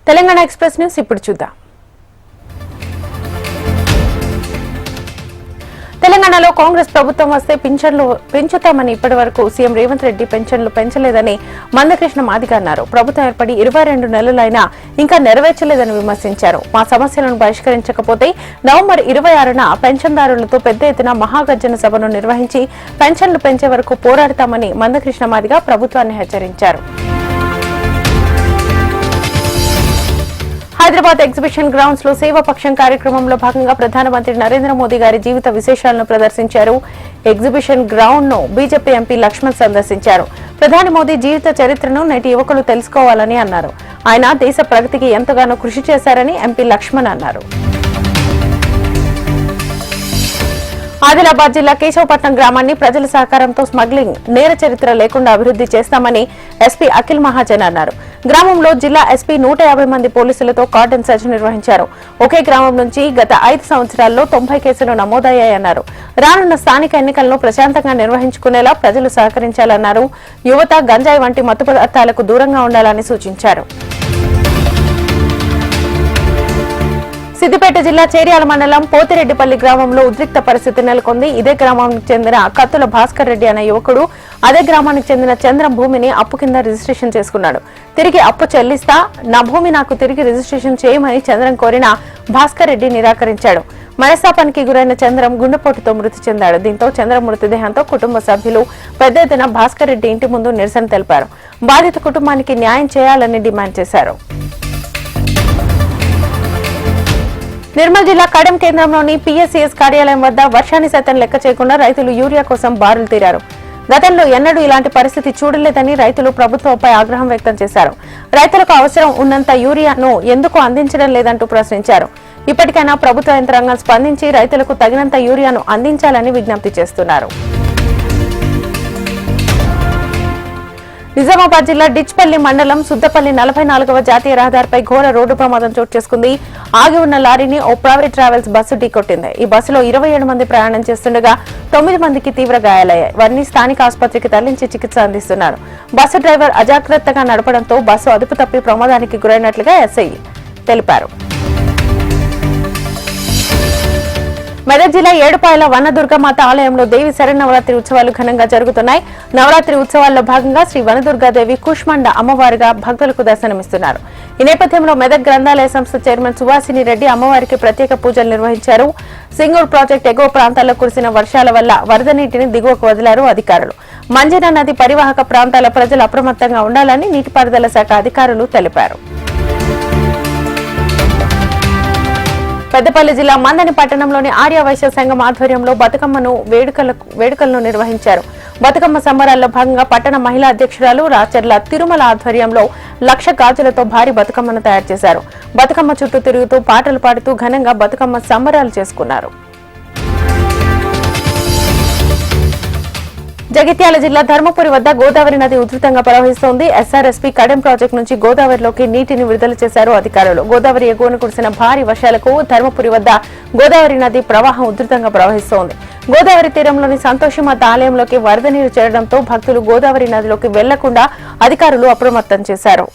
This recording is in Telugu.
తెలంగాణ ఎక్స్‌ప్రెస్ న్యూస్ ఇప్పుడు చూద్దాం. తెలంగాణలో కాంగ్రెస్ ప్రభుత్వం వస్తే పింఛన్లు పెంచుతామని ఇప్పటివరకు సీఎం రేవంత్ రెడ్డి పెన్షన్లు పెంచలేదని మందకృష్ణ మాదిగ అన్నారు. ప్రభుత్వం ఏర్పడి 22 నెలలైనా ఇంకా నెరవేర్చలేదని విమర్శించారు. మా సమస్యలను పరిష్కరించకపోతే నవంబర్ 26న పెన్షన్దారులతో పెద్ద ఎత్తున మహాగర్జన సభను నిర్వహించి పెన్షన్లు పెంచే వరకు పోరాడతామని మందకృష్ణ మాదిగ ప్రభుత్వాన్ని హెచ్చరించారు. హైదరాబాద్ ఎగ్జిబిషన్ గ్రౌండ్స్ లో సేవాపక్షం కార్యక్రమంలో భాగంగా ప్రధానమంత్రి నరేంద్ర మోదీ గారి జీవిత విశేషాలను ప్రదర్శించారు. ఎగ్జిబిషన్ గ్రౌండ్ ను బీజేపీ ఎంపీ లక్ష్మణ్ సందర్శించారు. ప్రధాని మోదీ జీవిత చరిత్రను నేటి యువకులు తెలుసుకోవాలని అన్నారు. ఆయన దేశ ప్రగతికి ఎంతగానో కృషి చేశారని ఎంపీ లక్ష్మణ్ అన్నారు. ఆదిలాబాద్ జిల్లా కేశవపట్నం గ్రామాన్ని ప్రజల సహకారంతో స్మగ్లింగ్ నేర చరిత్ర లేకుండా అభివృద్ధి చేస్తామని ఎస్పీ అఖిల్ మహాజన్ అన్నారు. గ్రామంలో జిల్లా ఎస్పీ 150 మంది పోలీసులతో కార్డన్ సెర్చ్ నిర్వహించారు. ఒకే గ్రామం నుంచి గత 5 సంవత్సరాల్లో 90 కేసులు నమోదయ్యాయన్నారు. రానున్న స్థానిక ఎన్నికలను ప్రశాంతంగా నిర్వహించుకునేలా ప్రజలు సహకరించాలన్నారు. యువత గంజాయి వంటి మత్తు పదార్థాలకు దూరంగా ఉండాలని సూచించారు. సిద్దిపేట జిల్లా చేర్యాల మండలం పోతిరెడ్డిపల్లి గ్రామంలో ఉద్రిక్త పరిస్థితి నెలకొంది. ఇదే గ్రామానికి చెందిన కత్తుల భాస్కర్ రెడ్డి అనే యువకుడు అదే గ్రామానికి చెందిన చంద్రం భూమిని అప్పు కింద రిజిస్ట్రేషన్ చేసుకున్నాడు. తిరిగి అప్పు చెల్లిస్తా, నా భూమి నాకు తిరిగి రిజిస్ట్రేషన్ చేయమని చంద్రం కోరిన భాస్కర్ రెడ్డి నిరాకరించాడు. మనస్తాపానికి గురైన చంద్రం గుండెపోటుతో మృతి చెందాడు. దీంతో చంద్రం మృతదేహంతో కుటుంబ సభ్యులు పెద్ద ఎత్తున భాస్కర్ రెడ్డి ఇంటి ముందు నిరసన తెలిపారు. బాధిత కుటుంబానికి న్యాయం చేయాలని డిమాండ్ చేశారు. నిర్మల్ జిల్లా కడెం కేంద్రంలోని పీఎస్సీఎస్ కార్యాలయం వద్ద వర్షాన్ని సైతం లెక్క చేయకుండా రైతులు యూరియా కోసం బారులు తీరారు. గతంలో ఎన్నడూ ఇలాంటి పరిస్థితి చూడలేదని రైతులు ప్రభుత్వంపై ఆగ్రహం వ్యక్తం చేశారు. రైతులకు అవసరం ఉన్నంత యూరియాను ఎందుకు అందించడం లేదంటూ ప్రశ్నించారు. ఇప్పటికైనా ప్రభుత్వ యంత్రాంగం స్పందించి రైతులకు తగినంత యూరియాను అందించాలని విజ్ఞప్తి చేస్తున్నారు. నిజామాబాద్ జిల్లా డిచ్పల్లి మండలం సుద్దపల్లి 44వ జాతీయ రహదారిపై ఘోర రోడ్డు ప్రమాదం చోటు చేసుకుంది. ఆగి ఉన్న లారీని ఓ ప్రైవేట్ ట్రావెల్స్ బస్సు ఢీకొట్టింది. ఈ బస్సులో 27 మంది ప్రయాణం చేస్తుండగా 9 మందికి తీవ్ర గాయాలయ్యాయి. వారిని స్థానిక ఆసుపత్రికి తరలించి చికిత్స అందిస్తున్నారు. బస్సు డ్రైవర్ అజాగ్రత్తగా నడపడంతో బస్సు అదుపు తప్పి ప్రమాదానికి గురైనట్లుగా ఎస్ఐ తెలిపారు. మెదక్ జిల్లా ఏడుపాయల వనదుర్గమాత ఆలయంలో దేవి శరన్నవరాత్రి ఉత్సవాలు ఘనంగా జరుగుతున్నాయి. నవరాత్రి ఉత్సవాల్లో భాగంగా శ్రీ వనదుర్గాదేవి కుష్మండ అమ్మవారిగా భక్తులకు దర్శనమిస్తున్నారు. ఈ నేపథ్యంలో మెదక్ గ్రంథాలయ సంస్థ చైర్మన్ సువాసిని రెడ్డి అమ్మవారికి ప్రత్యేక పూజలు నిర్వహించారు. సింగూర్ ప్రాజెక్టు ఎగువ ప్రాంతాల్లో కురిసిన వర్షాల వల్ల వరద నీటిని దిగువకు వదిలారు అధికారులు. మంజీరా నది పరివాహక ప్రాంతాల ప్రజలు అప్రమత్తంగా ఉండాలని నీటిపారుదల శాఖ అధికారులు తెలిపారు. పెద్దపల్లి జిల్లా మందని పట్టణంలోని ఆర్య వైశ్య సంఘం ఆధ్వర్యంలో బతుకమ్మను వేడుకలను నిర్వహించారు. బతుకమ్మ సంబరాల్లో భాగంగా పట్టణ మహిళా అధ్యక్షురాలు రాచర్ల తిరుమల ఆధ్వర్యంలో 1,00,000 గాజులతో భారీ బతుకమ్మను తయారు చేశారు. బతుకమ్మ చుట్టూ తిరుగుతూ పాటలు పాడుతూ ఘనంగా బతుకమ్మ సంబరాలు చేసుకున్నారు. జగిత్యాల జిల్లా ధర్మపురి వద్ద గోదావరి నది ఉధృతంగా ప్రవహిస్తోంది. ఎస్ఆర్ఎస్పీ కడెం ప్రాజెక్టు నుంచి గోదావరిలోకి నీటిని విడుదల చేశారు అధికారులు. గోదావరి ఎగువన కురిసిన భారీ వర్షాలకు ధర్మపురి వద్ద గోదావరి నది ప్రవాహం ఉధృతంగా ప్రవహిస్తోంది. గోదావరి తీరంలోని సంతోషిమాత ఆలయంలోకి వరద నీరు చేరడంతో భక్తులు గోదావరి నదిలోకి వెళ్లకుండా అధికారులు అప్రమత్తం చేశారు.